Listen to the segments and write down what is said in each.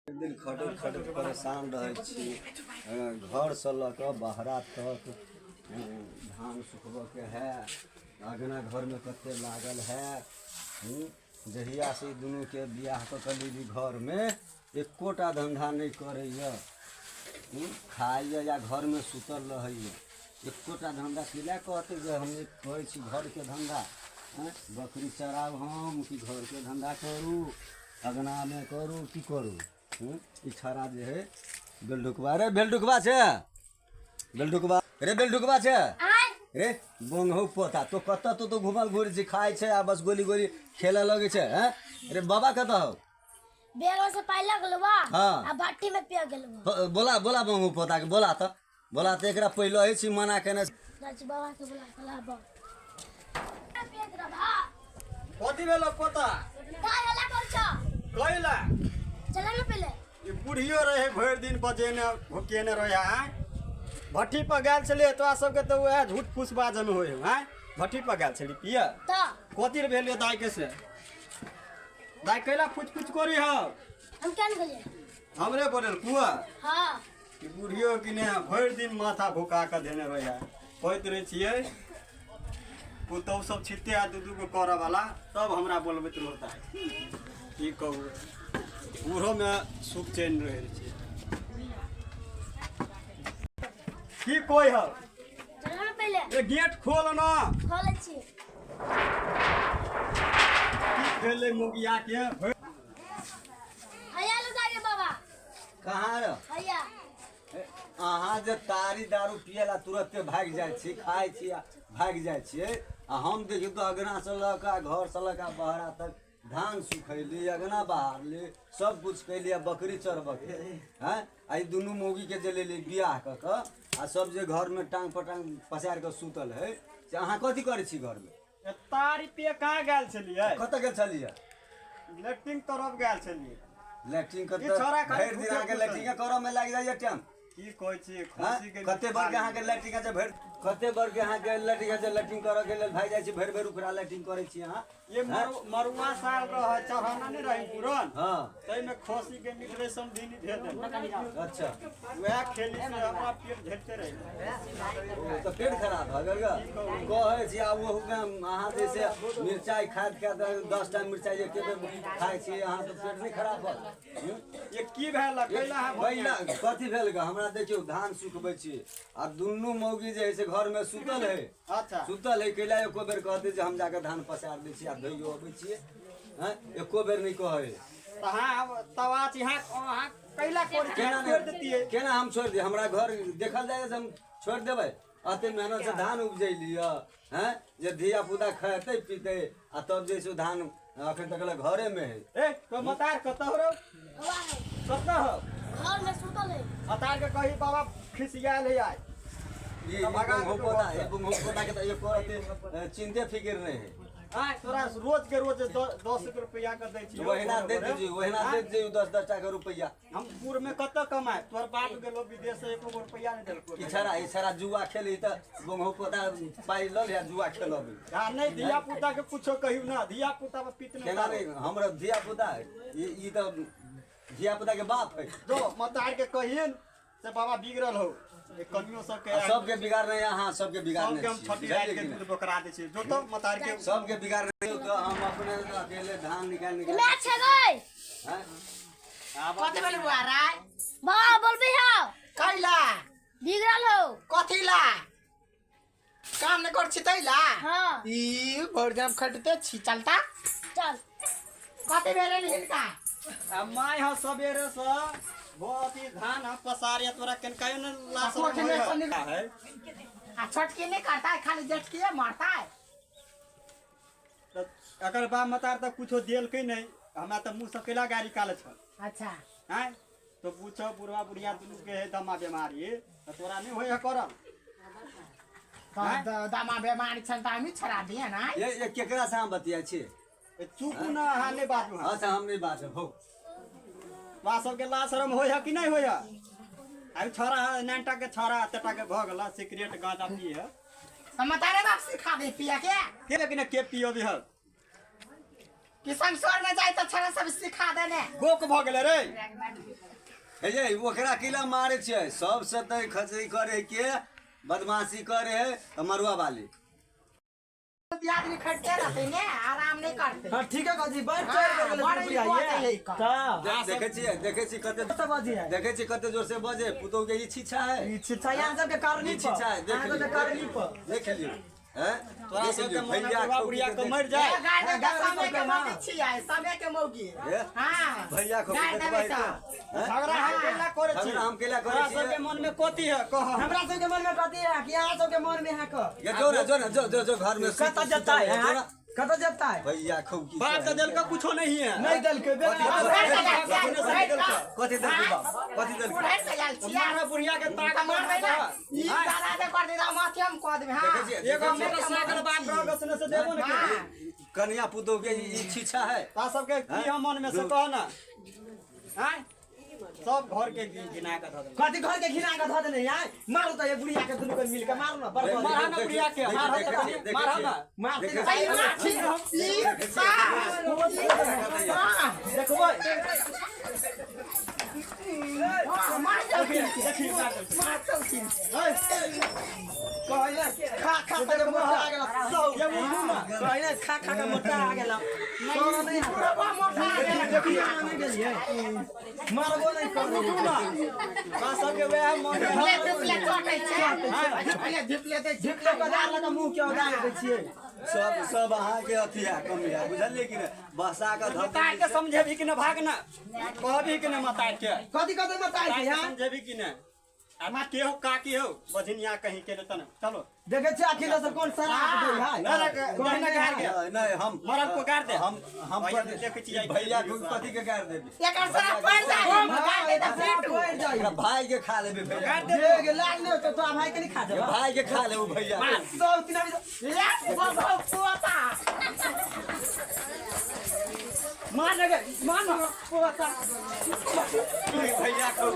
एक दिन खटैत खटैत परेशान रहै छी। घर से लऽ कऽ बहरा तक धान सुखबऽके है, अगना घर में कते लागल है। जहिया से दुनू के बियाह कऽ के लेली घर में एकोटा धंधा नहीं करैया। खाइए या घर में सुतल रहैया, एकोटा धंधा किला कहते जे हम करै छी घर के धंधा। बकरी चराब हम कि घर के धंधा करूँ, अगना में करूँ कि करूँ। ई छड़ा जे है बेलडुकबा रे, बेलडुकबा छे, बेलडुकबा रे, बेलडुकबा छे रे। बोंगहु पोता तो कत तो घुमल घुर छी, खाए छे आ बस गोली गोली खेले लगे छे। हैं रे बाबा कत हो? बेरो से पाइला गलवा हां आ भट्टी में पिया गलवा। बोला बोला बोंगहु पोता के बोला तो एकरा पहले है छी मना केने राज बाबा के बोला चला बा पेद्र भा कथी भेलो पोता? काय हला कर छ कइला चला ना पहले। ये बुढ़ियो रहे भर दिन बजेने भुकेने रहे हैं। भट्टी पर गेल छले तो सबके तो वह झूठ फूस बाजन होय हैं। भट्टी पर गेल छली पिया त कथी रे भेलियो दाई के से? दाई कैला कुछ कुछ करी हो हम केन गलिए हमरे बोलल कुआ। हां कि बुढ़ियो किने भर दिन माथा भुका के देने रहे हैं। कहत रहे छिए पुतौ सब छिते आ दू को करे वाला तब हमरा बोलबैत रहता है। की कहू बूढ़ो में सुख चैन रहे छे। की कोई हो चला ना पहले। ए गेट खोल ना। खोले छी की भेले मुगिया के हया लो जागे बाबा। कहाँ रे? हया अहाँ जे तारी दारू पियला तुरंते भाग जाए छी, खाए छी आ भाग जाए छिए। आ हम देखियो तो अगना से लऽ के घर से लऽ के बहरा तक धान सुखैली, अगना बहारली, सब कुछ कैली, बकरी चरबके हैं। आई दुनू मौगी के जे लेली बियाह क के आ सब जे घर में टांग पटांग पसार के सुतल है से अहाँ कथी करे छी घर में? तारी पे कहाँ गेल छलिए? कत गेल छलिए? लेट्रिन तरफ गेल छलिए। लैट्रिन ई छोरा कत खाली भरि दिन भूखे अहाँ के फुसल। लैट्रिन करऽ में लाग जाइए टाइम। की कहै छी खुशी के कते बार के अहाँ के लैट्रिन जे भरि कते बार के अहाँ के लैट्रिन जे लैट्रिन करऽ के लेल भाई जाय छी, भरि भरि उखड़ा लैट्रिन करे छी अहाँ। ये मरुआ साल रह चढ़ाना नहीं रही पुरन हां तई में खोसी के निकले समधिनी भेल दे। अच्छा वह खेली से हमरा पेट झटते रही। तो पेट खराब भ गेल ग। कहै छी आब वो अहाँ जैसे मिरचाई खाद के 10 टाइम मिरचाई एक बेर खाइ छी अहाँ तो पेट नहीं खराब भ। ये की भेल कैला है पहिला कथी भेल ग? हमरा देखियो धान सुखबै छी आ दुन्नू मौगी जे है से घर में सुतल है। अच्छा सुतल है कैला एको बेर कहते जे हम जाके धान पसार दै छी आ धइयो अबै छिए। हैं एको बेर नहीं कहै। तहां तवाच यहां कैला छोड़ देती है। केना हम छोड़ दिए? हमरा घर देखल जाए हम छोड़ देबै? अते मेहनत से धान उपजैली हैं जे धिया पुता खेते पीते आ तब जे सो धान अखन तक घरे में है। ए तो मतार कत हो रो? हवा है कत हो? घर में सुतल है। मतार के कही बाबा खिसियाल है आय। ये बुंगो पोता के तो एको अते चिंते फिक्र नहीं है। हां तोरा रोज के रोज 10 रुपया कर दै छी। वहिना दे दीजिए, वहिना दे दीजिए 10-10 टका रुपया। हम पूर में कत कमाए? तोर बाप गेलो विदेश से एको रुपया नहीं देलको। इछारा जुआ खेली त बुंगो पोता पाई ल लिया जुआ खेलबी। हां नहीं धिया पुता के कुछो कहियो ना। धिया पुता पे पिट नहीं केना नहीं हमरा धिया पुता ई त धिया पुता के बाप है। जो मतार के कहिन से बाबा बिगड़ल हो। एक कनियो सब के सबके बिगाड़ नहीं, हाँ सबके बिगाड़ सबके हम नहीं छठी रात के दूध बकरा दे छी। जो तो मतार के सबके बिगाड़ नहीं तो हम अपने अकेले धान निकाल निकाल मैं छे गई हैं। कथी भेल बुआ राय? बाबा बोलबी हो कैला बिगड़ल हो। कथी ला काम नहीं कर छी तैला? हां ई भरजाम खटते छी चलता चल कथी भेल हिनका? माय ह सबेरे से बहुत ही धान ह पसारिया तोरा केन कायो न लास कोठे में सनी है। आ छटकी नहीं करता है, खाली झटकी मारता है। तो अगर बा मतार त कुछो देल के नहीं। हमरा त मुंह सकेला गाड़ी काले छ। अच्छा हैं तो पूछो बुढ़वा बुढ़िया दुनु के है दमा बीमारी तो तोरा नहीं होय करम। तो दामा बीमारी छन त हामी छरा दिए ना। ये केकरा से हम बतिया छी? चुपू ना हाले बाजू। अच्छा हम नहीं बात हो। बा सब के लाश शरम होय कि नहीं होय? आई छोरा नैनटा के छोरा तेटा के भ गेला सिगरेट गांजा पिए। तो मतारे बाप सिखा दे पिया के। के लेकिन के पियो भी है? किसान स्वर में जाए तो छड़ा सब सिखा देने गोक भ गेले रे हे जे ओकरा किला मारे छै सबसे त खचरी करे के बदमाशी करे है त मरुआ वाली आदमी खटते रहते ने आराम नहीं करते। हाँ ठीक है काजी बैठ चढ़ बड़ी बात है यही का। देखे छी कते जोर से बजे पुतौ के ई छिछा है छिछा यहाँ सबके कारणी ई छिछा है यहाँ सबके कारणी पर देख लियो हैं तोरा सबके भैया बुढ़िया के मर ये जाए गाड़ दे समय के मौगी छिया समय के मौगी हां भैया को गाड़ देबे त झगड़ा हम केला करे छी हम केला करे तोरा छी सबके मन में कथी है कह हमरा सबके मन में कथी है कि यहाँ सबके मन में है क ये जो घर में कत जता है कत जता है भैया खौकी बात तो दिल का कुछो नहीं है नहीं दल के कथी दल के बाप कथी दल बुढ़े से याल छिया तुम्हारा बुढ़िया के ताक मार दे ना ई दादा दे कर दे माथे हम कह दे हां एगो मोटरसाइकिल बाप रगस से देबो न के कन्या पुतौ के ई छिछा है ता सबके की हम मन में से कह ना हैं सब घर के गिना के धर कथी घर के घिना के ध देने यार मारो त ये बुढ़िया के दुनु के मिल के मारो ना बर्बाद मारा ना बुढ़िया के मारा ना मार दे भाई माछी ई सा देखबै मार चल देखी मार चल कहले खा खा के मोटा आ गेला सौ ये मुना कहले खा खा के मोटा आ गेला सौ नहीं पूरा मोटा देखी नहीं गेलिए मारबो नहीं कर मुना का सबके वे मन धिपले चटै छै धिपले दे झिपले को डाल लगा मुंह के उड़ा दे छिए सब अहाँ के अथी है कमिया बुझलिए कि बसा का मतार के समझेबी कि न भागना कहबी कि न मतार के कथी कथी बताई छै यार समझेबी कि न अरमा के हो का की हो बजनिया कहीं के तन चलो देखे छै अखिल से कौन शराब दे है नहीं ना गार के नहीं हम मरद को गार दे हम देख छी भैया को कथी के गार देबी एकर सारा पड़ जाए गाड़ दे त फिट बैठ जाई एकरा भाई के खा लेबे भैया दे गे लाल ने तो तोरा भाई के नहीं खा जाबा भाई के खा लेबे भैया सौ तीन अभी ले बाबा पोता मार लगे मार पोता भैया को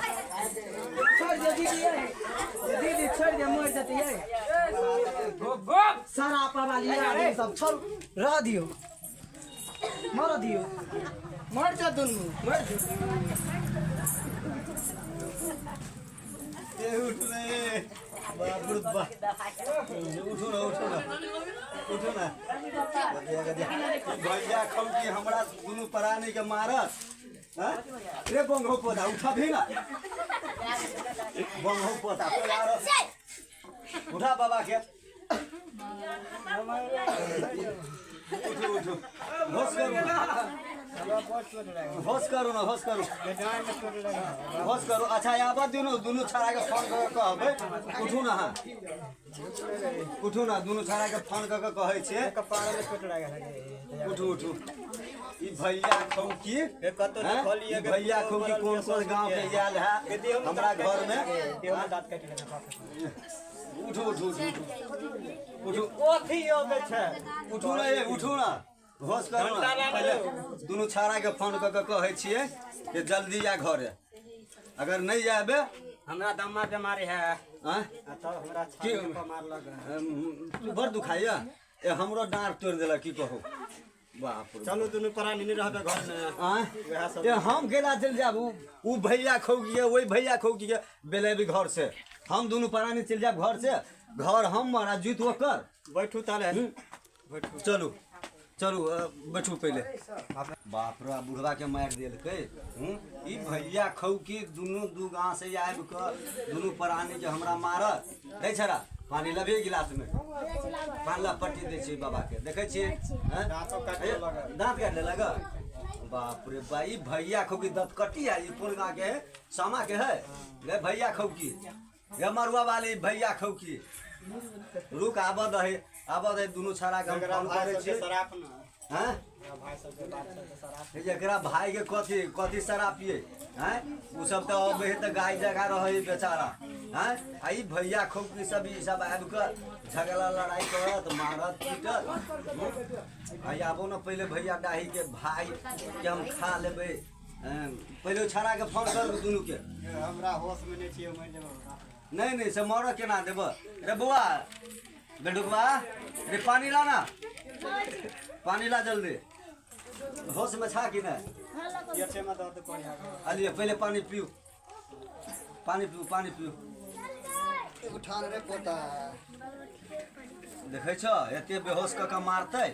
छोड़ दे दीदी छोड़ दे मर जाती है सारा वाली यार सब छोड़ रह दियो मर दियो मर जा दुनु मर जो उठ रे बाबू बा उठो ना भैया खौकी हमरा दुनू प्राणी के मारत हां रे बंगो पोता उठा भी ना बंगो पोता उठा बाबा के उठो होश करो ना होश करो अच्छा आबा दुनू छाड़ा के फोन कर कहबै उठू ना हाँ उठू ना दुनू छाड़ा के फोन कर कहै छियै उठू ई भैया खौकी भैया खौकी कोन गांव के आयल है हमरा घर में उठू ओथी होबे छै उठू ना होश करू ना पहले दुनू छाड़ा के फोन कर कहै छियै कि जल्दी आ घरे अगर नहीं आबे हमरा दम्मा बीमारी है हां तो हमरा छाती पर मारलक बड़ दुखाइया ए हमरो डांट तोड़ देलक की कहू बाप रे चलू दुनू प्राणी नहीं रहबे घर में वएह सब ए हम गेला चल जाब उ भैया खौकी है वही भैया खौकी के बेलेबी घर से हम दुनू प्राणी चल जाब घर से घर हम मारा जीत ओकर बैठू ताले चलू बैठू पहले बाप रे बुढ़वा के मार देलकै ई भैया खौकी दुनू दू गांव से आबि के दुनू प्राणी के हमरा मारत दै छरा पानी लबे गिलास में पानी पट्टी दै छै बाबा के देखै छियै दांत काट लेलक बाप रे भाई भैया खौकी दंत कटी है ई कोन गांव के है सामा के है रे भैया खौकी रे मरुआ वाली भैया खौकी रुक आबद है दुनू छाड़ा के हम फोन करे छी शराब न हैं भाई सब के बात से शराब एकरा भाई के कथी शराब पिए हैं उ सब तो अब है त गाय जगह रहे बेचारा हैं आई भैया खौकी सब ई सब आबि के झगड़ा लड़ाई करत मारत पीटत आई आबो न पहले भैया डाही के भाई के हम खा लेबै पहले छाड़ा के फोन कर दुनू के हमरा होश में नहीं छिए मैं नहीं नहीं से मर केना देब रे बउआ बेडुकवा रे पानी ला ना पानी ला जल्दी होश में छा कि नहीं ये छे में तो बढ़िया अलिए पहले पानी पियो पानी पियो उठान रे पोता देखे छ एते बेहोश क के मारते